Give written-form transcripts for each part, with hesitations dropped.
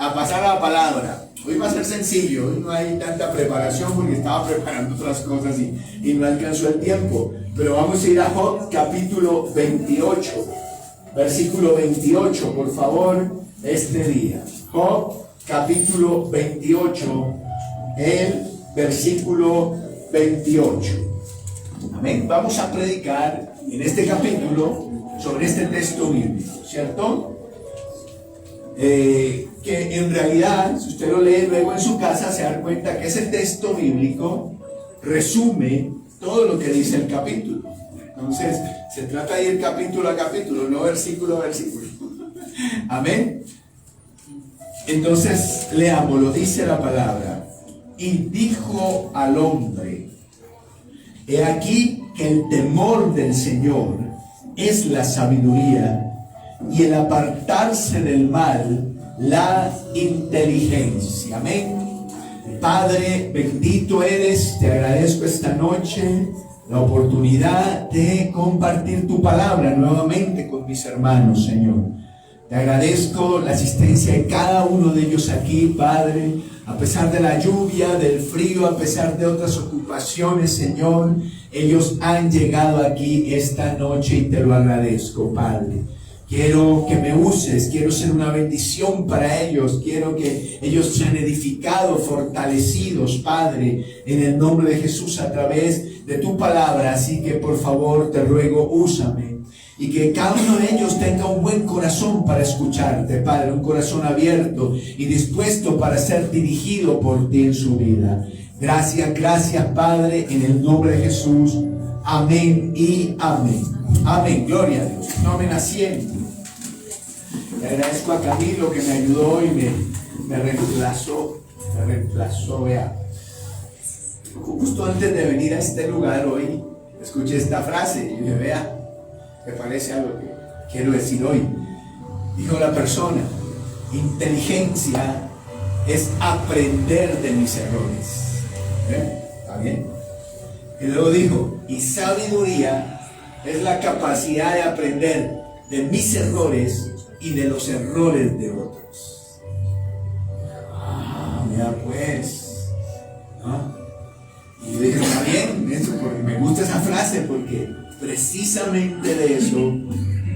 a pasar a la palabra. Hoy va a ser sencillo, hoy no hay tanta preparación porque estaba preparando otras cosas y no alcanzó el tiempo. Pero vamos a ir a Job capítulo 28, versículo 28, por favor, este día. Job capítulo 28, el versículo 28. Amén. Vamos a predicar en este capítulo sobre este texto bíblico, ¿cierto? Que en realidad, si usted lo lee luego en su casa, se da cuenta que ese texto bíblico resume todo lo que dice el capítulo. Entonces, se trata de ir capítulo a capítulo, no versículo a versículo. Amén. Entonces, leámoslo, dice la palabra. Y dijo al hombre: he aquí que el temor del Señor es la sabiduría, y el apartarse del mal, la inteligencia. Amén. Padre, bendito eres, te agradezco esta noche la oportunidad de compartir tu palabra nuevamente con mis hermanos, Señor. Te agradezco la asistencia de cada uno de ellos aquí, Padre, a pesar de la lluvia, del frío, a pesar de otras ocupaciones, Señor. Ellos han llegado aquí esta noche y te lo agradezco, Padre. Quiero que me uses, quiero ser una bendición para ellos, quiero que ellos sean edificados, fortalecidos, Padre, en el nombre de Jesús a través de tu palabra. Así que por favor te ruego, úsame, y que cada uno de ellos tenga un buen corazón para escucharte, Padre, un corazón abierto y dispuesto para ser dirigido por ti en su vida. Gracias, gracias, Padre, en el nombre de Jesús. Amén y amén. Amén, gloria a Dios. Tomen asiento. Le agradezco a Camilo que me ayudó y me reemplazó, vea. Justo antes de venir a este lugar hoy, escuché esta frase y dije, vea, me parece algo que quiero decir hoy. Dijo la persona: inteligencia es aprender de mis errores. ¿Está bien? Y luego dijo, y sabiduría es la capacidad de aprender de mis errores y de los errores de otros. Mira pues, ¿no? Y yo dije, está bien, eso, porque me gusta esa frase, porque precisamente de eso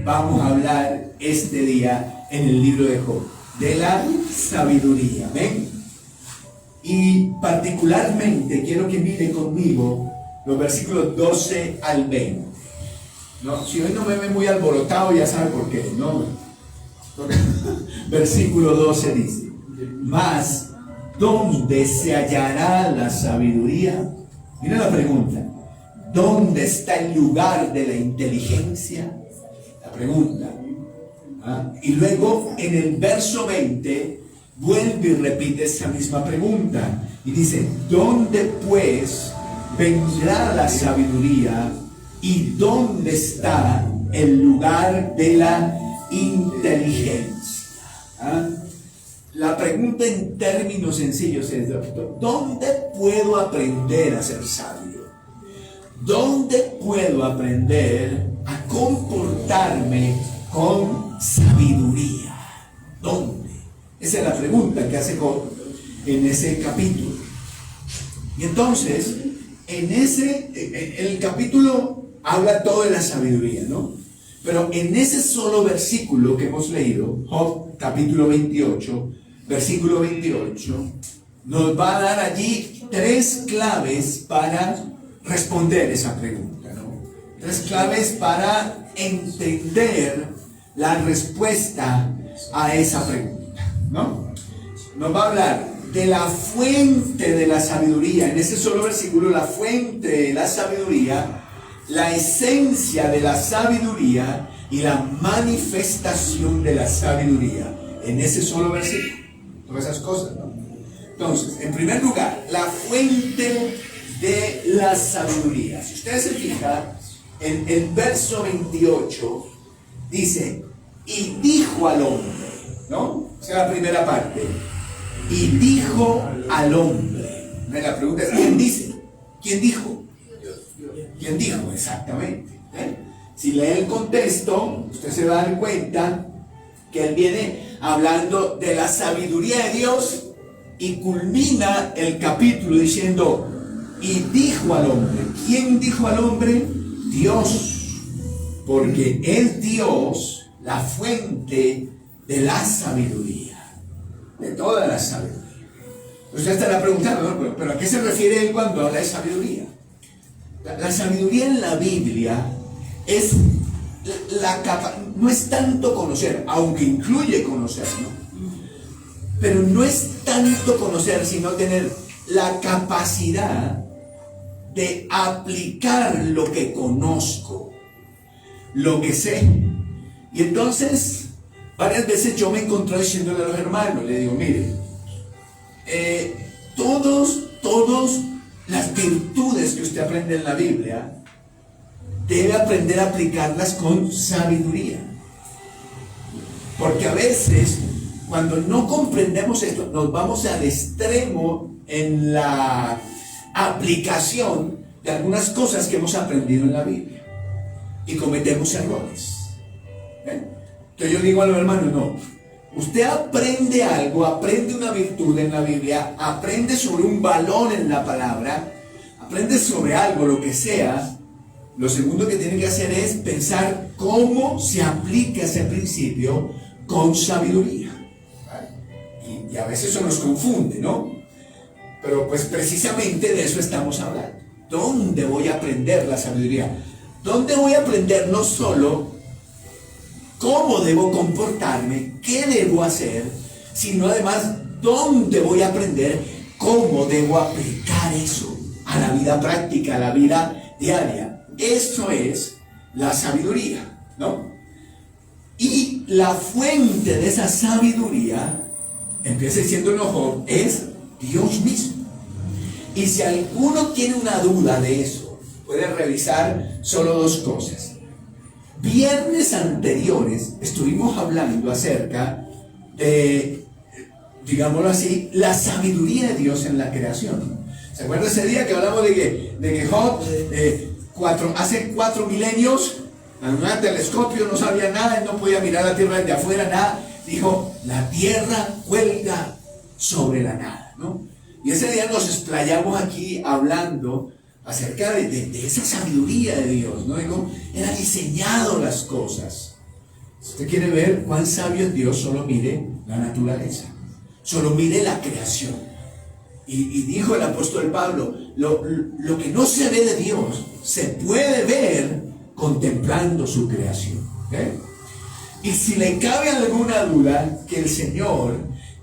vamos a hablar este día en el libro de Job, de la sabiduría. ¿Ven? Y particularmente quiero que mire conmigo los versículos 12 al 20. ¿No? Si hoy no me ven muy alborotado, ya sabe por qué, ¿no? Versículo 12 dice: mas, ¿dónde se hallará la sabiduría? Mira la pregunta. ¿Dónde está el lugar de la inteligencia? La pregunta. Y luego en el verso 20 vuelve y repite esa misma pregunta y dice: ¿dónde pues vendrá la sabiduría y dónde está el lugar de la inteligencia? La pregunta en términos sencillos es: ¿dónde puedo aprender a ser sabio? ¿Dónde puedo aprender a comportarme con sabiduría? ¿Dónde? Esa es la pregunta que hace Job en ese capítulo. Y entonces, en el capítulo habla todo de la sabiduría, ¿no? Pero en ese solo versículo que hemos leído, Job capítulo 28, versículo 28, nos va a dar allí 3 claves para responder esa pregunta, ¿no? 3 claves para entender la respuesta a esa pregunta, ¿no? Nos va a hablar de la fuente de la sabiduría, en ese solo versículo, la fuente de la sabiduría, la esencia de la sabiduría y la manifestación de la sabiduría, en ese solo versículo. Todas esas cosas, ¿no? Entonces, en primer lugar, la fuente de la sabiduría. Si ustedes se fijan, en el verso 28 dice: y dijo al hombre, ¿no? Esa es la primera parte. Y dijo al hombre. La pregunta es: ¿quién dice? ¿Quién dijo? ¿Quién dijo? Exactamente. Si lee el contexto, usted se va a dar cuenta que él viene hablando de la sabiduría de Dios y culmina el capítulo diciendo, y dijo al hombre. ¿Quién dijo al hombre? Dios, porque es Dios la fuente de la sabiduría, de toda la sabiduría. Usted estará preguntando, ¿no? ¿Pero a qué se refiere él cuando habla de sabiduría? La sabiduría en la Biblia es no es tanto conocer, aunque incluye conocer, ¿no? Pero no es tanto conocer, sino tener la capacidad de aplicar lo que conozco, lo que sé. Y entonces, varias veces yo me encontré diciéndole a los hermanos, le digo, mire, todas las virtudes que usted aprende en la Biblia, debe aprender a aplicarlas con sabiduría. Porque a veces, cuando no comprendemos esto, nos vamos al extremo en la aplicación de algunas cosas que hemos aprendido en la Biblia y cometemos errores. Entonces yo digo a los hermanos, no, usted aprende algo, aprende una virtud en la Biblia, aprende sobre un valor en la palabra, aprende sobre algo, lo que sea. Lo segundo que tiene que hacer es pensar cómo se aplica ese principio con sabiduría. ¿Vale? Y a veces eso nos confunde, ¿no? Pero pues precisamente de eso estamos hablando. ¿Dónde voy a aprender la sabiduría? ¿Dónde voy a aprender no solo cómo debo comportarme, qué debo hacer, sino además dónde voy a aprender cómo debo aplicar eso a la vida práctica, a la vida diaria? Eso es la sabiduría, ¿no? Y la fuente de esa sabiduría, empieza diciendo Job, es Dios mismo. Y si alguno tiene una duda de eso, puede revisar solo dos cosas. Viernes anteriores estuvimos hablando acerca de, digámoslo así, la sabiduría de Dios en la creación. ¿Se acuerda ese día que hablamos de que Job, hace 4 milenios, en un telescopio no sabía nada, él no podía mirar la tierra desde afuera, nada? Dijo, la tierra cuelga sobre la nada, ¿no? Y ese día nos explayamos aquí hablando acerca de esa sabiduría de Dios, ¿no? Digo, Él ha diseñado las cosas. Si usted quiere ver cuán sabio es Dios, solo mire la naturaleza, solo mire la creación. Y dijo el apóstol Pablo, lo que no se ve de Dios, se puede ver contemplando su creación. ¿Okay? Y si le cabe alguna duda que el Señor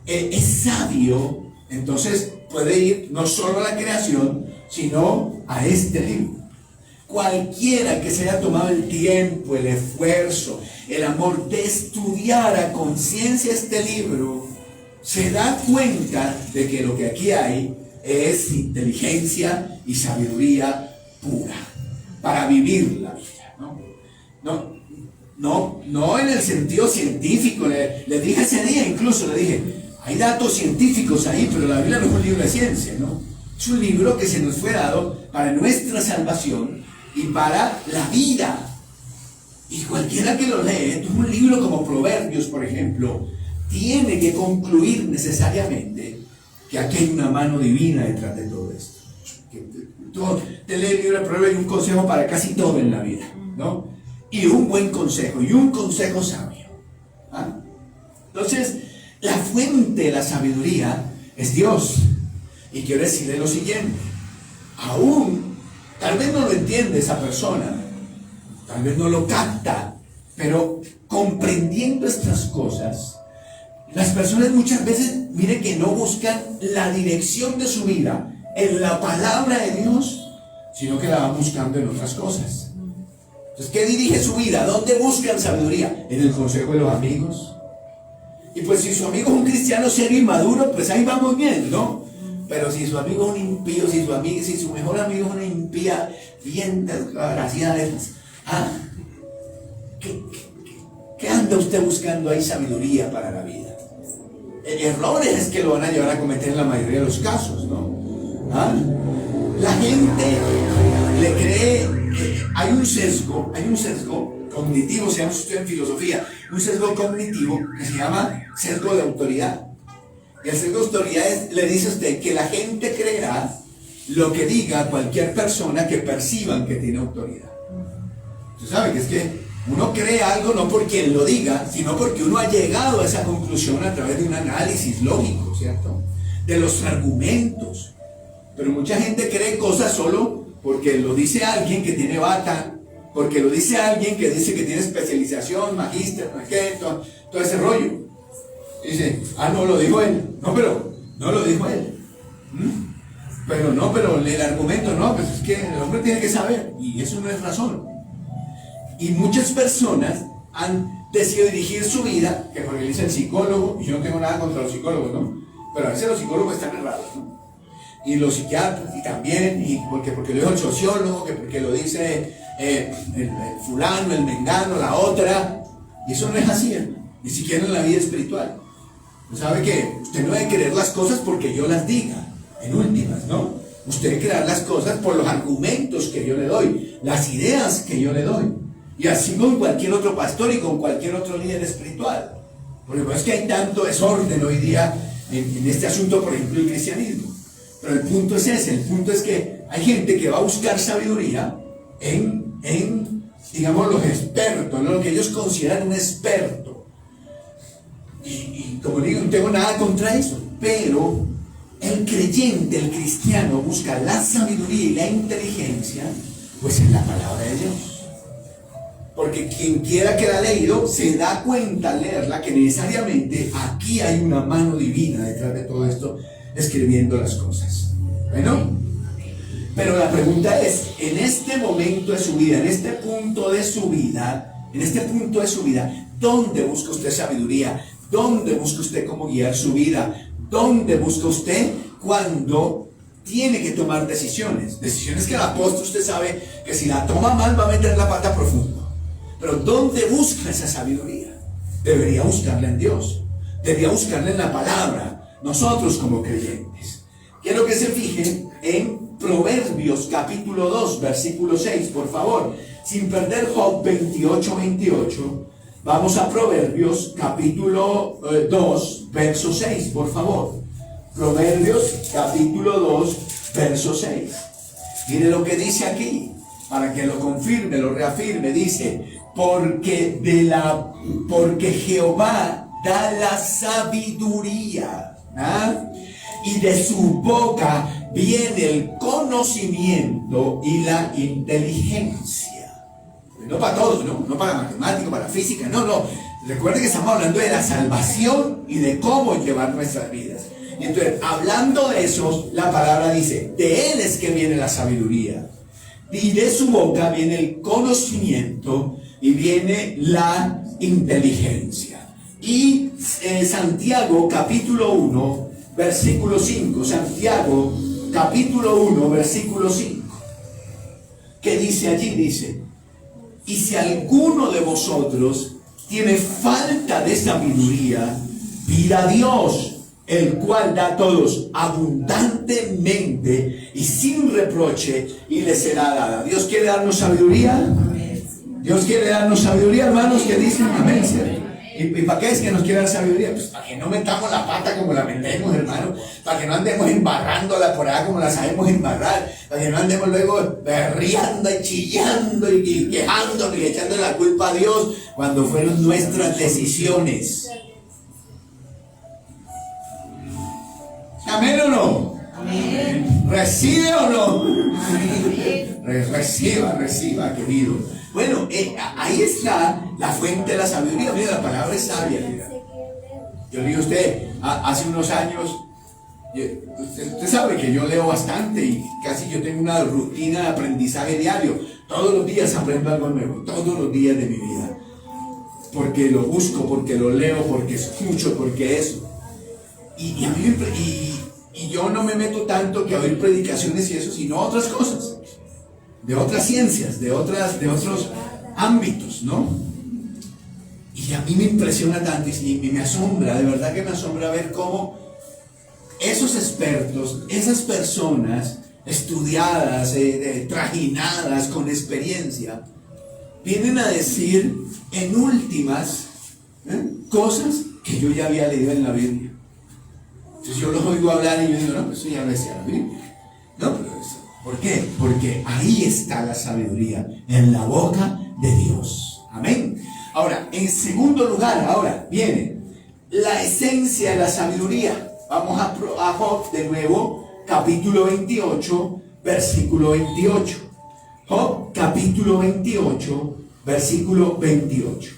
es sabio, entonces puede ir no solo a la creación, sino a este libro. Cualquiera que se haya tomado el tiempo, el esfuerzo, el amor de estudiar a conciencia este libro, se da cuenta de que lo que aquí hay es inteligencia y sabiduría pura para vivir la vida, no en el sentido científico. Le dije ese día, incluso le dije, hay datos científicos ahí, pero la Biblia no es un libro de ciencia, ¿no? Es un libro que se nos fue dado para nuestra salvación y para la vida. Y cualquiera que lo lee, un libro como Proverbios, por ejemplo, tiene que concluir necesariamente que aquí hay una mano divina detrás de todo esto. Te lee el libro de Proverbios y un consejo para casi todo en la vida, ¿no? Y un buen consejo, y un consejo sabio. ¿Ah? Entonces, la fuente de la sabiduría es Dios. Y quiero decirle lo siguiente, aún, tal vez no lo entiende esa persona, tal vez no lo capta, pero comprendiendo estas cosas, las personas muchas veces, mire que no buscan la dirección de su vida en la palabra de Dios, sino que la van buscando en otras cosas. Entonces, ¿qué dirige su vida? ¿Dónde buscan sabiduría? En el consejo de los amigos. Y pues si su amigo es un cristiano serio y maduro, pues ahí vamos bien, ¿no? Pero si su amigo es un impío, si su mejor amigo es una impía, bien desgraciada, ¿ah? ¿Qué anda usted buscando ahí sabiduría para la vida? Errores es que lo van a llevar a cometer en la mayoría de los casos, ¿no? ¿Ah? La gente le cree, hay un sesgo cognitivo, se llama usted en filosofía, un sesgo cognitivo que se llama sesgo de autoridad. Y el sesgo de autoridad le dice a usted que la gente creerá lo que diga cualquier persona que perciban que tiene autoridad. Usted sabe que es que uno cree algo no porque él lo diga, sino porque uno ha llegado a esa conclusión a través de un análisis lógico, ¿cierto? De los argumentos. Pero mucha gente cree cosas solo porque lo dice alguien que tiene bata, porque lo dice alguien que dice que tiene especialización, magíster, todo ese rollo. Dice, no lo dijo él. No, pero no lo dijo él. Pero el argumento no, pues es que el hombre tiene que saber, y eso no es razón. Y muchas personas han decidido dirigir su vida, que porque le dice el psicólogo, y yo no tengo nada contra los psicólogos, ¿no? Pero a veces los psicólogos están errados, ¿no? Y los psiquiatras, y también, y porque lo dijo el sociólogo, que porque lo dice el fulano, el mengano, la otra. Y eso no es así, ni siquiera en la vida espiritual. Usted sabe que usted no debe creer las cosas porque yo las diga, en últimas, ¿no? Usted debe creer las cosas por los argumentos que yo le doy, las ideas que yo le doy. Y así con cualquier otro pastor y con cualquier otro líder espiritual. Porque pues es que hay tanto desorden hoy día en este asunto, por ejemplo, el cristianismo. Pero el punto es ese, el punto es que hay gente que va a buscar sabiduría en digamos, los expertos, ¿no? Lo que ellos consideran un experto. Y como digo, no tengo nada contra eso, pero el creyente, el cristiano, busca la sabiduría y la inteligencia, pues en la palabra de Dios. Porque quien quiera que la ha leído se da cuenta al leerla que necesariamente aquí hay una mano divina detrás de todo esto, escribiendo las cosas. Bueno, pero la pregunta es, en este momento de su vida, en este punto de su vida, ¿dónde busca usted sabiduría? ¿Dónde busca usted cómo guiar su vida? ¿Dónde busca usted cuando tiene que tomar decisiones? Decisiones que el apóstol, usted sabe que si la toma mal va a meter la pata profundo. Pero ¿dónde busca esa sabiduría? Debería buscarla en Dios. Debería buscarla en la palabra. Nosotros como creyentes. Quiero que se fijen en Proverbios capítulo 2, versículo 6, por favor. Sin perder Job 28. Vamos a Proverbios capítulo 2, verso 6, por favor. Proverbios capítulo 2, verso 6. Mire lo que dice aquí, para que lo confirme, lo reafirme. Dice, porque Jehová da la sabiduría, y de su boca viene el conocimiento y la inteligencia. No para todos, no para matemáticas, para física, no. Recuerde que estamos hablando de la salvación y de cómo llevar nuestras vidas. Y entonces, hablando de eso, la palabra dice, de Él es que viene la sabiduría. Y de su boca viene el conocimiento y viene la inteligencia. Y Santiago capítulo 1, versículo 5. Santiago capítulo 1, versículo 5. ¿Qué dice allí? Dice, y si alguno de vosotros tiene falta de sabiduría, pida a Dios, el cual da a todos abundantemente y sin reproche, y le será dada. ¿Dios quiere darnos sabiduría? Dios quiere darnos sabiduría, hermanos, que dicen amén. ¿Y para qué es que nos quiere dar sabiduría? Pues para que no metamos la pata como la metemos, hermano. Para que no andemos embarrándola por allá como la sabemos embarrar. Para que no andemos luego berreando y chillando y quejándonos y echando la culpa a Dios cuando fueron nuestras decisiones. ¿Amén o no? Amén. ¿Recibe o no? Amén. Reciba, querido. Bueno, ahí está la fuente de la sabiduría. Mira, la palabra es sabia. Mira. Yo le digo a usted, hace unos años, usted sabe que yo leo bastante y casi yo tengo una rutina de aprendizaje diario. Todos los días aprendo algo nuevo, todos los días de mi vida. Porque lo busco, porque lo leo, porque escucho, porque eso. Y a mí y yo no me meto tanto que a oír predicaciones y eso, sino a otras cosas, de otras ciencias, de otros ámbitos, ¿no? Y a mí me impresiona tanto y me asombra, de verdad que me asombra ver cómo esos expertos, esas personas estudiadas, trajinadas, con experiencia, vienen a decir en últimas cosas que yo ya había leído en la Biblia. Entonces yo los oigo hablar y yo digo, no, pues eso ya lo decía la Biblia. No, pero eso, ¿por qué? Porque ahí está la sabiduría, en la boca de Dios. Amén. Ahora, en segundo lugar, ahora viene la esencia de la sabiduría. Vamos a Job de nuevo, capítulo 28, versículo 28. Job, capítulo 28, versículo 28.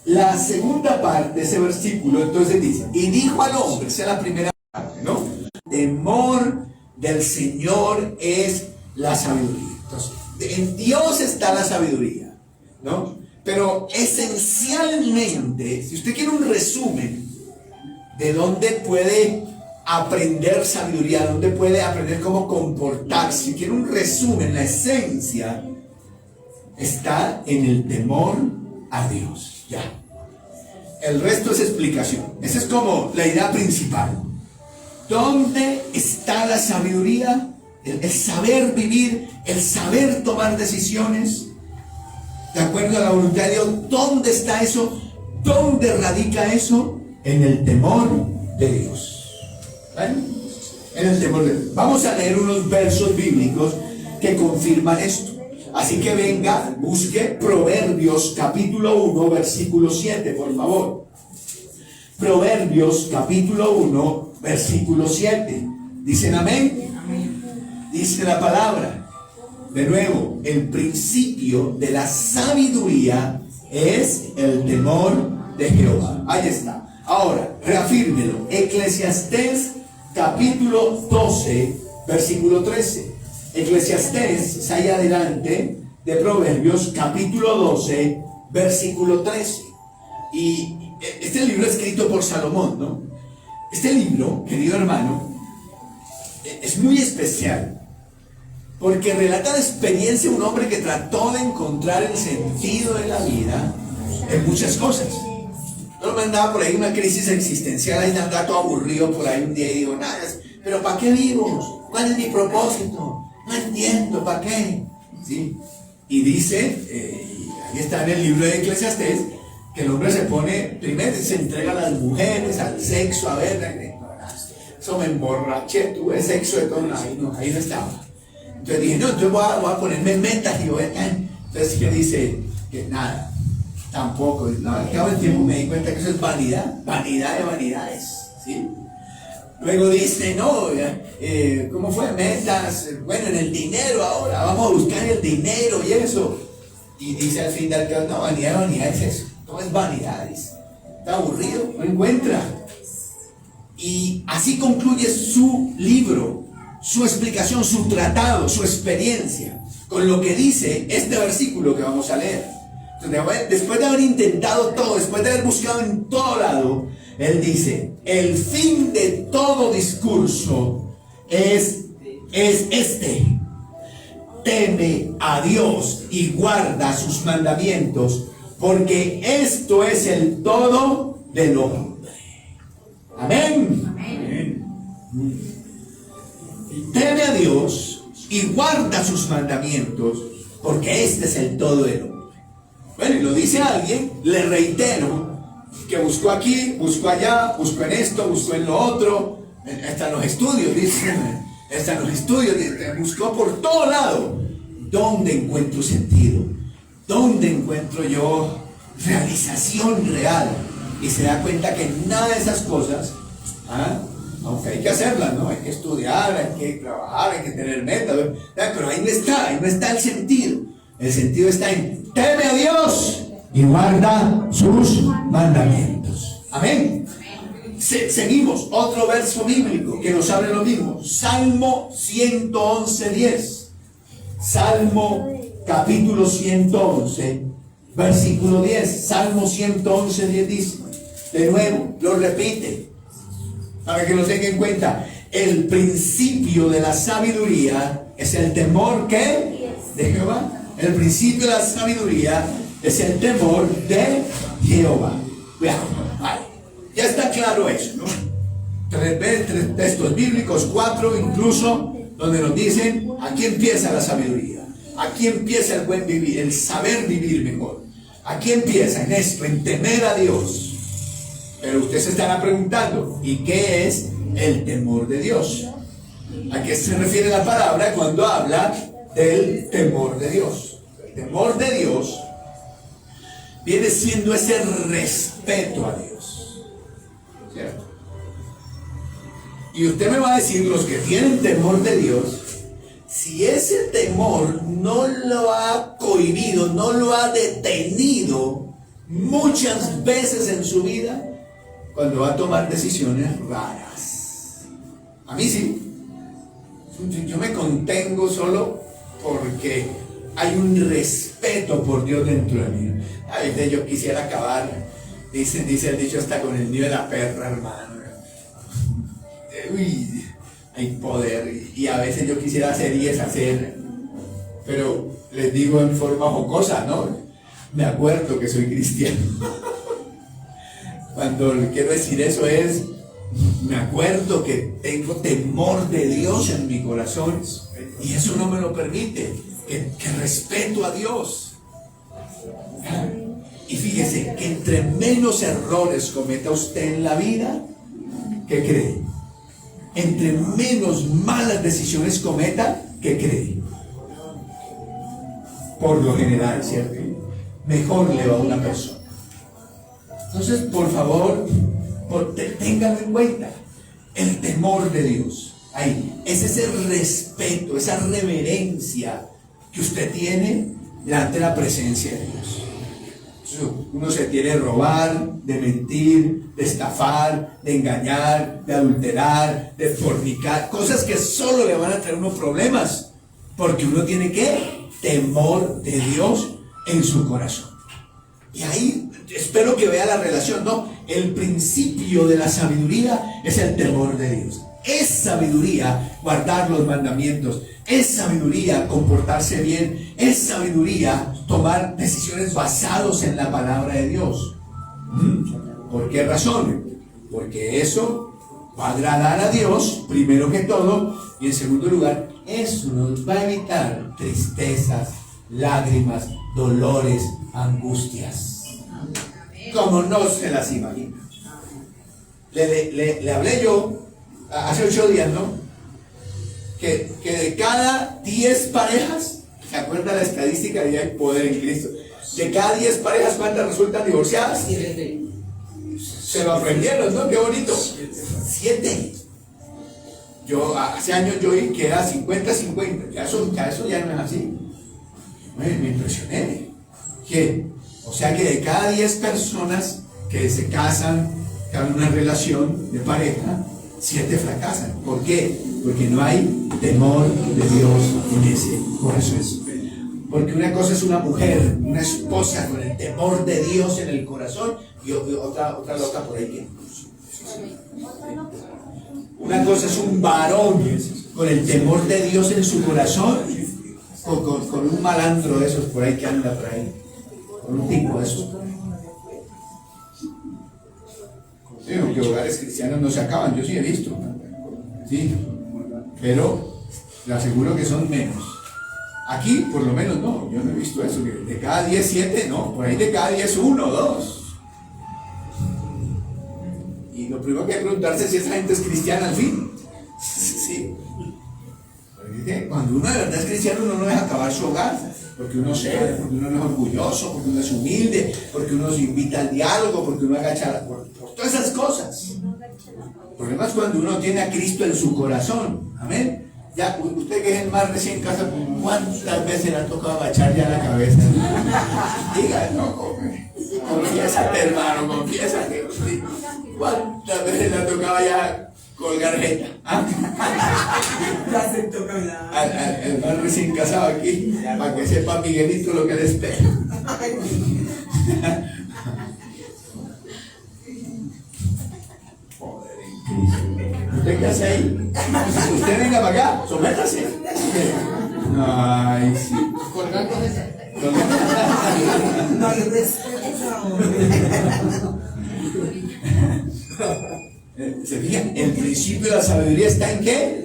La segunda parte de ese versículo, entonces dice, y dijo al hombre, esa es la primera parte, ¿no? Temor del Señor es la sabiduría. Entonces, en Dios está la sabiduría, ¿no? Pero esencialmente, si usted quiere un resumen de dónde puede aprender sabiduría, dónde puede aprender cómo comportarse, si quiere un resumen, la esencia está en el temor a Dios. Ya. El resto es explicación. Esa es como la idea principal. ¿Dónde está la sabiduría? El saber vivir, el saber tomar decisiones de acuerdo a la voluntad de Dios. ¿Dónde está eso? ¿Dónde radica eso? En el temor de Dios. ¿Vale? En el temor de Dios. Vamos a leer unos versos bíblicos que confirman esto. Así que venga, busque Proverbios capítulo 1, versículo 7, por favor. Proverbios capítulo 1, versículo 7. ¿Dicen amén? Amén. Dice la palabra. De nuevo, el principio de la sabiduría es el temor de Jehová. Ahí está. Ahora, reafírmelo. Eclesiastés capítulo 12, versículo 13. Eclesiastés es ahí adelante de Proverbios capítulo 12, versículo 13. Y este libro es escrito por Salomón, ¿no? Este libro, querido hermano, es muy especial porque relata la experiencia de un hombre que trató de encontrar el sentido de la vida en muchas cosas. Yo me andaba por ahí una crisis existencial, ahí andaba todo aburrido por ahí un día y digo, nada, pero ¿para qué vivo? ¿Cuál es mi propósito? No entiendo, ¿para qué? ¿Sí? Y dice, ahí está en el libro de Eclesiastés, que el hombre se pone, primero se entrega a las mujeres, al sexo, a ver, eso me emborraché, tuve sexo de todo, ahí no estaba. Entonces dije, no, entonces voy a ponerme metas y voy a... Entonces, ¿qué dice? Que nada, tampoco. Al cabo del tiempo me di cuenta que eso es vanidad de vanidades, ¿sí? Luego dice, no, ¿cómo fue? Metas, bueno, en el dinero ahora, vamos a buscar el dinero y eso. Y dice al fin del cabo, no, vanidad es eso, todo es vanidades. Está aburrido, no encuentra. Y así concluye su libro, su explicación, su tratado, su experiencia, con lo que dice este versículo que vamos a leer. Entonces, después de haber intentado todo, después de haber buscado en todo lado, él dice, el fin de todo discurso es este: teme a Dios y guarda sus mandamientos, porque esto es el todo del hombre. Amén. Amén. Teme a Dios y guarda sus mandamientos, porque este es el todo del hombre. Bueno, y lo dice alguien, le reitero, que buscó aquí, buscó allá, buscó en esto, buscó en lo otro, hasta en los estudios, dice, hasta en los estudios, buscó por todo lado. ¿Dónde encuentro sentido? ¿Dónde encuentro yo realización real? Y se da cuenta que nada de esas cosas, aunque hay que hacerlas, ¿no? Hay que estudiar, hay que trabajar, hay que tener metas, pero ahí no está el sentido. El sentido está en teme a Dios y guarda sus mandamientos. Amén. Seguimos, otro verso bíblico que nos habla lo mismo. Salmo 111:10. Salmo capítulo 111, versículo 10. Salmo 111:10 dice, de nuevo, lo repite, para que lo tenga en cuenta. El principio de la sabiduría es el temor, ¿qué? De Jehová. El principio de la sabiduría es el temor de Jehová. Vean, vale. Ya está claro eso, ¿no? Tres textos bíblicos, 4 incluso, donde nos dicen, aquí empieza la sabiduría. Aquí empieza el buen vivir, el saber vivir mejor. Aquí empieza en esto, en temer a Dios. Pero ustedes se estará preguntando, ¿y qué es el temor de Dios? ¿A qué se refiere la palabra cuando habla del temor de Dios? El temor de Dios viene siendo ese respeto a Dios, ¿cierto? Y usted me va a decir, los que tienen temor de Dios, si ese temor no lo ha cohibido, no lo ha detenido muchas veces en su vida, cuando va a tomar decisiones raras. A mí sí. Yo me contengo solo porque hay un respeto por Dios dentro de mí. A veces yo quisiera acabar, dice el dicho, hasta con el nido de la perra, hermano. Uy, hay poder. Y a veces yo quisiera hacer y deshacer. Pero les digo en forma jocosa, ¿no? Me acuerdo que soy cristiano. Cuando quiero decir eso es, me acuerdo que tengo temor de Dios en mi corazón y eso no me lo permite, que respeto a Dios. Y fíjese que entre menos errores cometa usted en la vida, ¿qué cree? Entre menos malas decisiones cometa, ¿qué cree? Por lo general, ¿cierto? Mejor le va a una persona. Entonces, por favor, ténganlo en cuenta. El temor de Dios. Ahí, es ese respeto, esa reverencia que usted tiene delante de la presencia de Dios. Uno se quiere robar, de mentir, de estafar, de engañar, de adulterar, de fornicar, cosas que solo le van a traer unos problemas, porque uno tiene que temor de Dios en su corazón. Y ahí espero que vea la relación, ¿no? El principio de la sabiduría es el temor de Dios. Es sabiduría guardar los mandamientos, es sabiduría comportarse bien, es sabiduría tomar decisiones basadas en la palabra de Dios. ¿Por qué razón? Porque eso va a agradar a Dios, primero que todo, y en segundo lugar, eso nos va a evitar tristezas, lágrimas, dolores, angustias, como no se las imagina. Le hablé yo hace 8 días, ¿no? Que de cada 10 parejas, ¿se acuerda la estadística de hay poder en Cristo? De cada 10 parejas, ¿cuántas resultan divorciadas? 7. Se lo aprendieron, ¿no? Qué bonito. 7. Yo hace años yo vi que era 50-50. Ya eso ya no es así. Me impresioné. ¿Qué? O sea que de cada 10 personas que se casan, que hay una relación de pareja, 7 fracasan. ¿Por qué? Porque no hay temor de Dios en ese corazón. Porque una cosa es una mujer, una esposa con el temor de Dios en el corazón, y otra loca por ahí que... Una cosa es un varón con el temor de Dios en su corazón, con un malandro de esos por ahí que anda por ahí, con un tipo de esos. Sí, aunque hogares cristianos no se acaban, yo sí he visto, sí, pero le aseguro que son menos. Aquí por lo menos no, yo no he visto eso, que de cada 10, 7, no, por ahí de cada 10, 1 o 2. Y lo primero que hay que preguntarse es si esa gente es cristiana al fin. Sí. Porque cuando uno de verdad es cristiano, uno no deja acabar su hogar, porque uno cede, porque uno no es orgulloso, porque uno es humilde, porque uno se invita al diálogo, porque uno agacha por todas esas cosas. El problema es cuando uno tiene a Cristo en su corazón. Amén. Ya, usted que es el más recién casado, ¿cuántas veces le ha tocado agachar ya la cabeza? Diga, no, confiésate, hermano, confiésate. ¿Cuántas veces le ha tocado ya colgar jeta? ¿Ah? Al más recién casado aquí, para que sepa Miguelito lo que le espera. Poder en Cristo. ¿Usted qué hace ahí? Usted venga para acá, sométase. Ay, sí. Colgando esa. No, yo ¿se fijan? El principio de la sabiduría está en qué?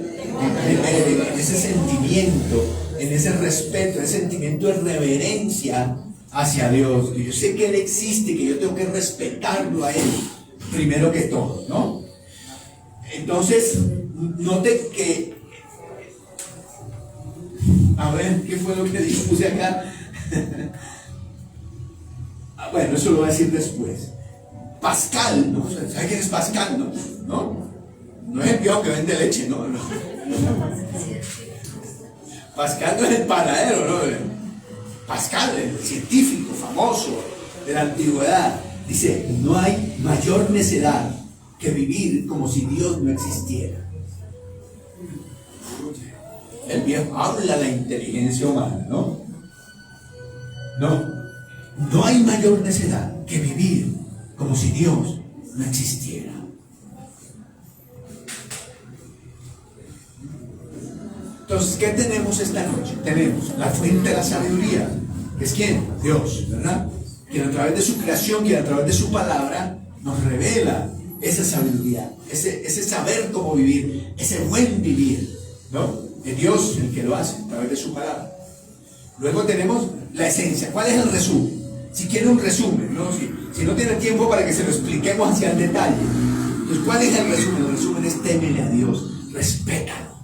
En ese sentimiento, en ese respeto, ese sentimiento de reverencia hacia Dios. Que yo sé que Él existe, que yo tengo que respetarlo a Él primero que todo, ¿no? Entonces, note que, a ver, ¿qué fue lo que puse acá? Bueno, eso lo voy a decir después. Pascal, ¿no? ¿Sabe quién es Pascal, no? No es el viejo que vende leche, no. Pascal no es el panadero, ¿no? Pascal, el científico famoso de la antigüedad, dice: no hay mayor necedad que vivir como si Dios no existiera. El viejo habla la inteligencia humana, ¿no? No hay mayor necedad que vivir como si Dios no existiera. Entonces, ¿qué tenemos esta noche? Tenemos la fuente de la sabiduría, que es ¿quién? Dios, ¿verdad? Quien a través de su creación, quien a través de su palabra nos revela esa sabiduría, ese saber cómo vivir, ese buen vivir, ¿no? Es Dios el que lo hace a través de su palabra. Luego tenemos la esencia. ¿Cuál es el resumen? Si quiere un resumen, ¿no? Si no tiene tiempo para que se lo expliquemos hacia el detalle. Entonces, ¿cuál es el resumen? El resumen es: témele a Dios, respétalo,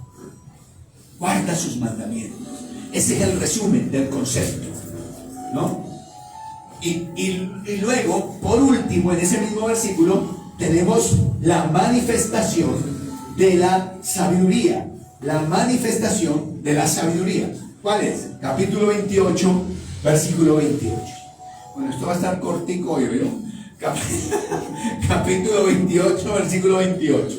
guarda sus mandamientos. Ese es el resumen del concepto, ¿no? Y luego, por último, en ese mismo versículo, tenemos la manifestación de la sabiduría. La manifestación de la sabiduría. ¿Cuál es? Capítulo 28, versículo 28. Bueno, esto va a estar cortico hoy, ¿no? Capítulo 28, versículo 28.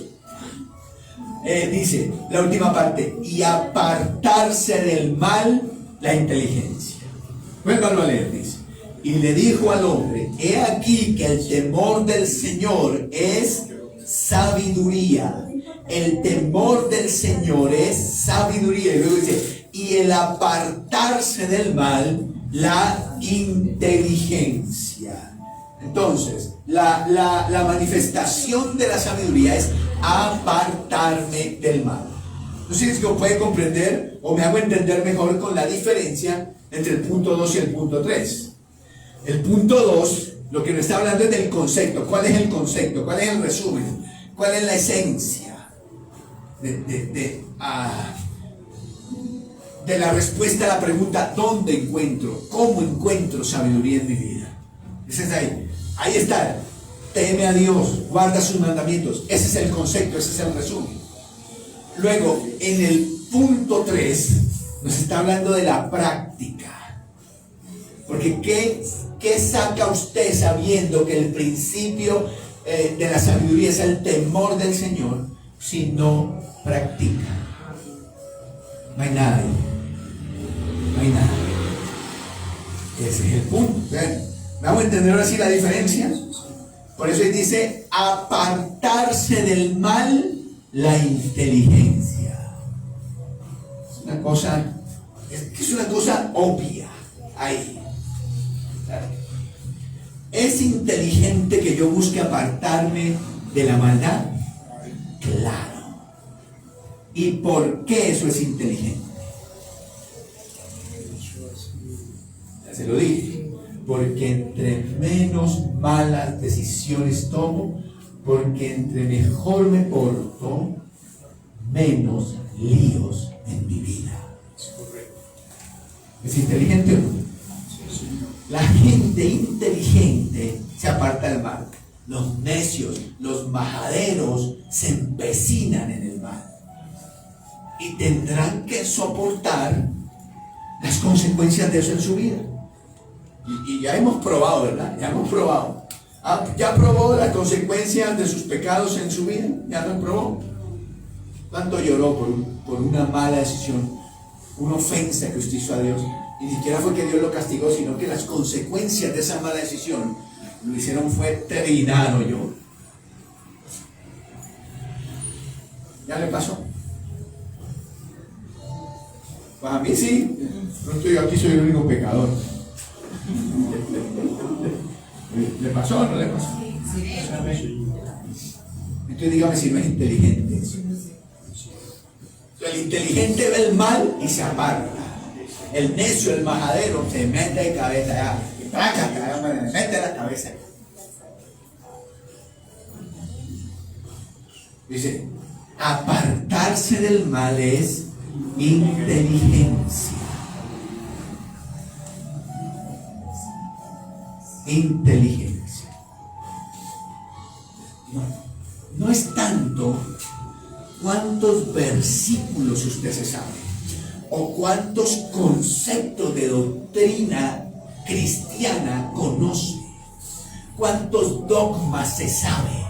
Dice, la última parte: y apartarse del mal, la inteligencia. Vuélvalo a leer, dice: y le dijo al hombre: he aquí que el temor del Señor es sabiduría. El temor del Señor es sabiduría. Y luego dice: y el apartarse del mal, la inteligencia. Entonces, la manifestación de la sabiduría es apartarme del mal. No sé si lo puede comprender o me hago entender mejor con la diferencia entre el punto 2 y el punto 3. El punto 2, lo que nos está hablando es del concepto. ¿Cuál es el concepto? ¿Cuál es el resumen? ¿Cuál es la esencia de la respuesta a la pregunta: ¿dónde encuentro? ¿Cómo encuentro sabiduría en mi vida? Ese es ahí. Ahí está. Teme a Dios, guarda sus mandamientos. Ese es el concepto, ese es el resumen. Luego, en el punto 3, nos está hablando de la práctica. Porque ¿qué saca usted sabiendo que el principio de la sabiduría es el temor del Señor si no practica? No hay nada ahí. No hay nada. Ese es el punto. ¿Me hago entender ahora sí la diferencia? Por eso dice: apartarse del mal, la inteligencia. Es una cosa obvia ahí. ¿Es inteligente que yo busque apartarme de la maldad? Claro. ¿Y por qué eso es inteligente? Ya se lo dije. Porque entre menos malas decisiones tomo, porque entre mejor me porto, menos líos en mi vida. ¿Es inteligente o no? La gente inteligente se aparta del mal. Los necios, los majaderos se empecinan en el mal. Y tendrán que soportar las consecuencias de eso en su vida. Y ya hemos probado, ¿verdad? Ya hemos probado. ¿Ya probó las consecuencias de sus pecados en su vida? ¿Ya lo probó? ¿Cuánto lloró por una mala decisión, una ofensa que usted hizo a Dios? Y ni siquiera fue que Dios lo castigó, sino que las consecuencias de esa mala decisión lo hicieron fue terminar o llorar. ¿Ya le pasó? Pues a mí sí. No estoy aquí, soy el único pecador. ¿Le pasó o no le pasó? Entonces dígame si no es inteligente eso. El inteligente ve el mal y se aparta. El necio, el majadero, se mete de cabeza ya. Mete la cabeza. Dice, apartarse del mal es inteligencia. Inteligencia. No es tanto cuántos versículos usted se sabe o cuántos conceptos de doctrina cristiana conoce, cuántos dogmas se sabe.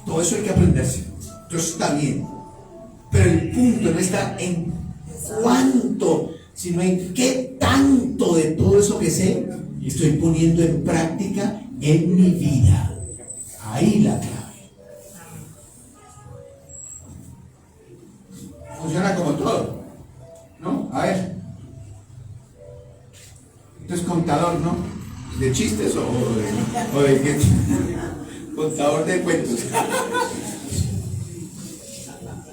Todo eso hay que aprenderse. Entonces está bien. Pero el punto no está en cuánto, sino en qué tanto de todo eso que sé estoy poniendo en práctica en mi vida. Ahí la clave. Funciona como todo, ¿no? A ver. Esto es contador, ¿no? ¿De chistes o de qué? Contador de cuentos.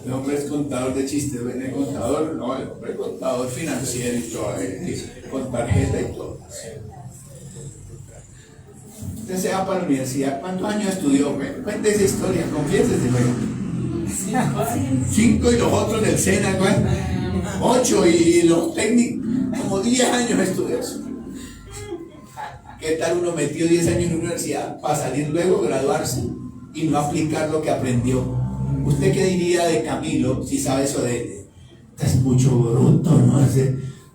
El hombre es contador de chistes, el contador, no, el hombre es contador financiero y todo, con tarjeta y todo. Usted se va para la universidad, ¿cuántos años estudió? Cuente esa historia, confiésese, güey. 5 y los otros del SENA, 8 y los técnicos, como 10 años estudió eso. ¿Qué tal uno metió 10 años en la universidad para salir luego, graduarse y no aplicar lo que aprendió? ¿Usted qué diría de Camilo si sabe eso de él? Estás mucho bruto, ¿no?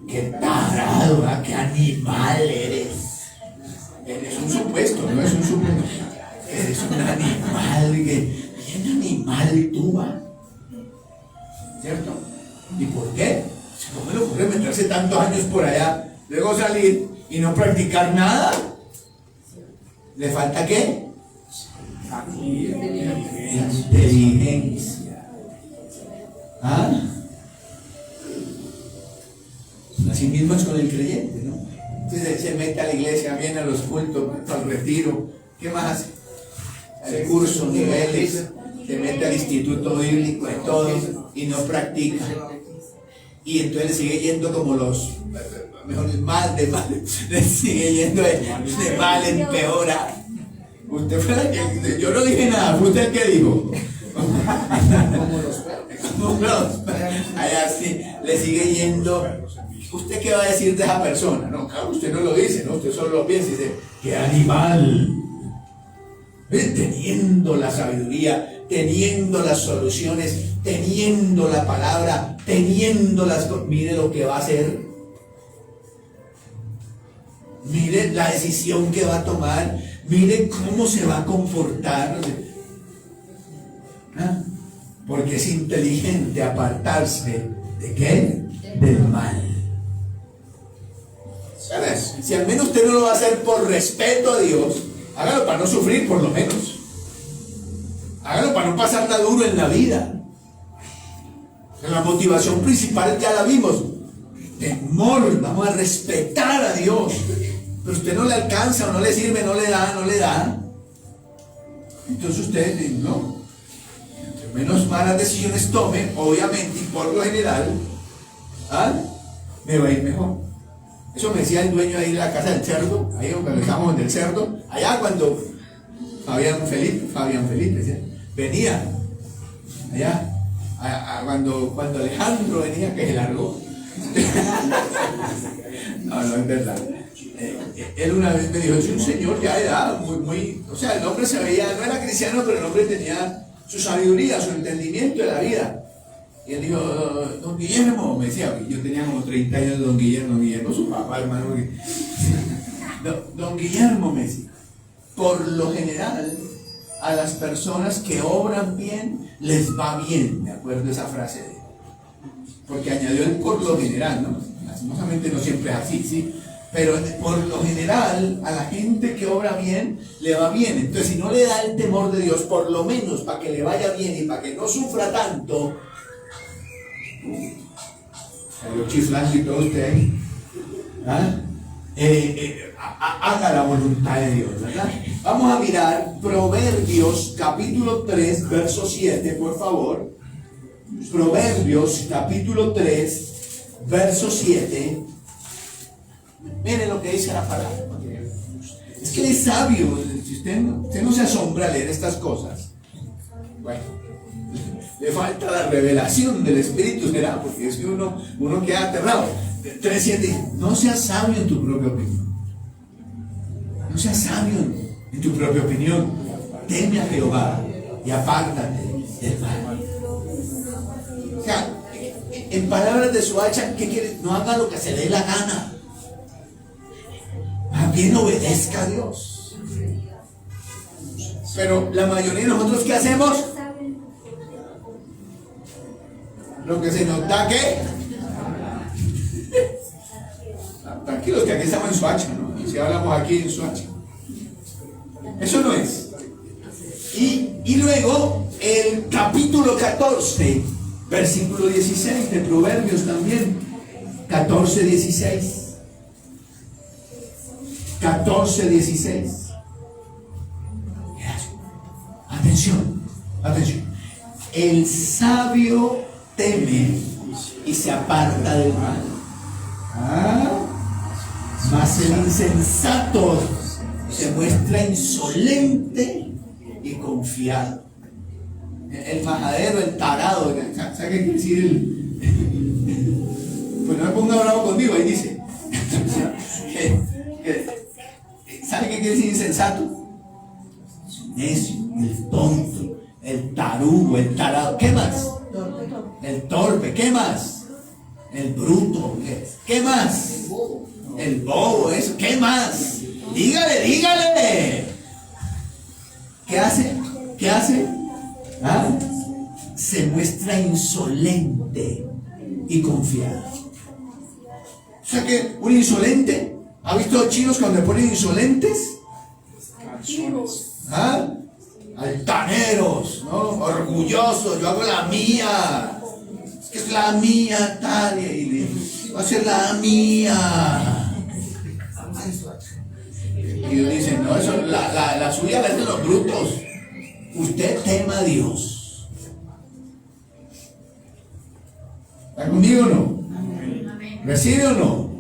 Qué tarado, ¿verdad? Qué animal eres. Es un supuesto, no es un supuesto. Eres un animal, bien animal tú, ¿va? ¿Cierto? ¿Y por qué? ¿Cómo le ocurre meterse tantos años por allá, luego salir y no practicar nada? ¿Le falta qué? Inteligencia. ¿Ah? Así mismo es con el creyente, ¿no? Entonces se mete a la iglesia, viene a los cultos, al retiro. ¿Qué más hace? Hace cursos, niveles, se mete al instituto bíblico y todo, y no practica. Y entonces le sigue yendo como los, mejor mal, le sigue yendo de mal en peora. Usted fue la que, yo no dije nada, fue usted el que dijo. Como los perros. Allá sí, le sigue yendo. ¿Usted qué va a decir de esa persona? No, claro, usted no lo dice, ¿no? Usted solo lo piensa y dice, ¡qué animal! Teniendo la sabiduría, teniendo las soluciones, teniendo la palabra, teniendo las cosas. Mire lo que va a hacer. Mire la decisión que va a tomar. Mire cómo se va a comportar. ¿Ah? Porque es inteligente apartarse ¿de qué? Del mal. ¿Sabes? Si al menos usted no lo va a hacer por respeto a Dios, hágalo para no sufrir por lo menos. Hágalo para no pasarla duro en la vida. La motivación principal ya la vimos. Temor, vamos a respetar a Dios. Pero usted no le alcanza o no le sirve, no le da. Entonces usted dice, no. Entre menos malas decisiones tome, obviamente, y por lo general, me va a ir mejor. Eso me decía el dueño ahí de la casa del cerdo, ahí donde estábamos del cerdo, allá cuando Fabián Felipe, decía, venía, allá, cuando Alejandro venía, que se largó. No es verdad. Él una vez me dijo, es un señor ya de edad, muy, o sea, el hombre se veía, no era cristiano, pero el hombre tenía su sabiduría, su entendimiento de la vida. Y él dijo, don Guillermo, me decía, yo tenía como 30 años de don Guillermo, su papá, hermano. Don Guillermo me decía, por lo general, a las personas que obran bien, les va bien, me acuerdo de esa frase de él. Porque añadió el por lo general, ¿no? Lastimosamente no siempre es así, ¿sí? Pero por lo general, a la gente que obra bien, le va bien. Entonces, si no le da el temor de Dios, por lo menos para que le vaya bien y para que no sufra tanto, salió chiflando y todo usted ahí, haga la voluntad de Dios, ¿verdad? Vamos a mirar Proverbios capítulo 3, verso 7, por favor. Proverbios capítulo 3, verso 7. Mire lo que dice la palabra. Es que él es sabio. Si usted no se asombra al leer estas cosas, bueno, le falta la revelación del Espíritu, será, porque es que uno queda aterrado. 3:7, no seas sabio en tu propia opinión. No seas sabio en tu propia opinión. Teme a Jehová y apártate del mal. O sea, en palabras de Soacha, ¿qué quiere? No haga lo que se le dé la gana. Más bien obedezca a Dios. Pero la mayoría de nosotros, ¿qué hacemos? Lo que se nos da, ¿qué? Tranquilos, que aquí estamos en Soacha, ¿no? Y si hablamos aquí en Soacha. Eso no es. Y luego, el capítulo 14, versículo 16 de Proverbios también. 14:16. 14:16. Atención, atención. El sabio teme y se aparta del mal. Mas el insensato se muestra insolente y confiado. El majadero, el tarado, ¿sabe qué quiere decir? Pues no me ponga bravo conmigo, ahí dice. ¿Sabe qué quiere decir insensato? Necio, el tonto, el tarugo, el tarado. ¿Qué más? El torpe. ¿Qué más? El bruto. ¿Qué más? El bobo, eso. ¿Qué más? Dígale. ¿Qué hace? ¿Qué hace? Se muestra insolente y confiado. O sea que un insolente, ¿ha visto chinos cuando le ponen insolentes? Altaneros, ¿no? Orgullosos, yo hago la mía. Es que es la mía, tal, y va a ser la mía. Y ellos dicen, no, eso, la suya la es de los brutos. Usted tema a Dios. ¿Está conmigo o no? ¿Recibe o no?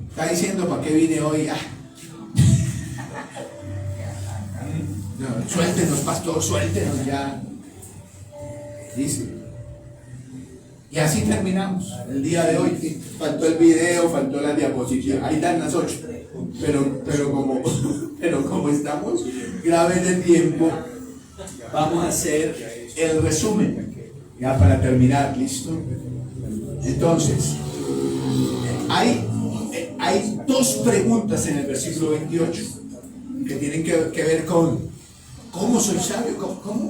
Está diciendo, ¿para qué vine hoy? No, suéltenos, pastor, suéltenos ya. Dice. Y así terminamos el día de hoy. Faltó el video, faltó la diapositiva. Ahí están las 8. Pero como estamos graves de tiempo, vamos a hacer el resumen. Ya para terminar, ¿listo? Entonces, hay dos preguntas en el versículo 28 que tienen que ver con ¿cómo soy sabio?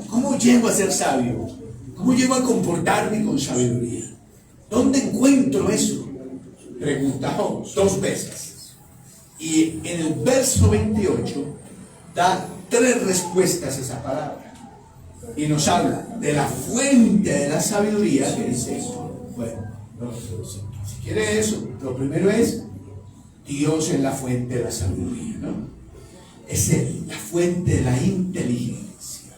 ¿Cómo llego a ser sabio? ¿Cómo llego a comportarme con sabiduría? ¿Dónde encuentro eso? Preguntamos 2 veces. Y en el verso 28 da 3 respuestas a esa palabra. Y nos habla de la fuente de la sabiduría, que dice eso. Bueno, si quiere eso, lo primero es Dios es la fuente de la sabiduría, ¿no? Es la fuente de la inteligencia.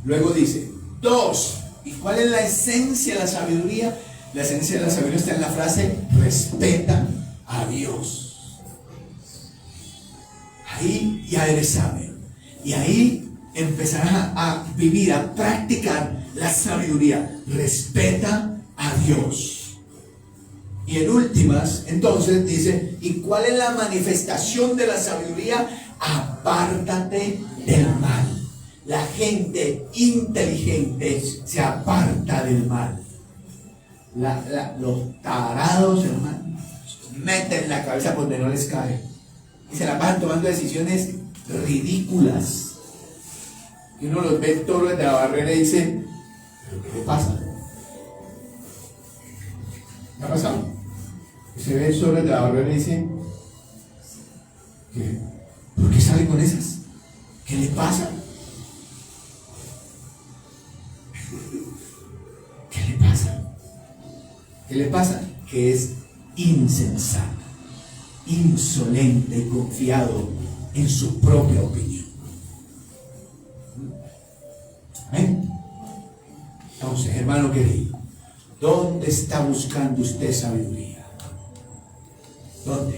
Luego dice 2, ¿y cuál es la esencia de la sabiduría? La esencia de la sabiduría está en la frase respeta a Dios. Ahí ya eres sabio. Y ahí empezarás a vivir, a practicar la sabiduría. Respeta a Dios. Y en últimas, entonces dice, ¿y cuál es la manifestación de la sabiduría? Apártate del mal. La gente inteligente se aparta del mal. Los tarados, hermano, meten la cabeza por donde no les cae y se la pasan tomando decisiones ridículas. Y uno los ve todos desde la barrera y dice, ¿pero qué le pasa? ¿Qué ha pasado? Y se ve solo desde la barrera y dice, ¿por qué sale con esas? ¿Qué le pasa? ¿Qué le pasa? ¿Qué le pasa? Que es insensato, insolente y confiado en su propia opinión. ¿Amén? Entonces, hermano querido, ¿Dónde está buscando usted sabiduría? ¿Dónde?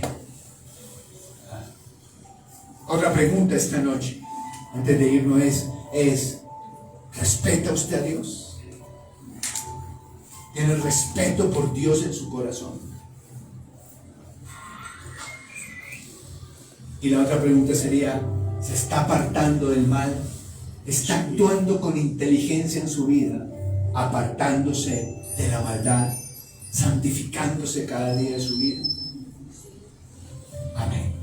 Otra pregunta esta noche, antes de irnos, es ¿respeta usted a Dios? ¿Tiene respeto por Dios en su corazón? Y la otra pregunta sería, ¿se está apartando del mal? ¿Está actuando con inteligencia en su vida, apartándose de la maldad, santificándose cada día de su vida? Amén.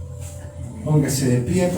Póngase de pie.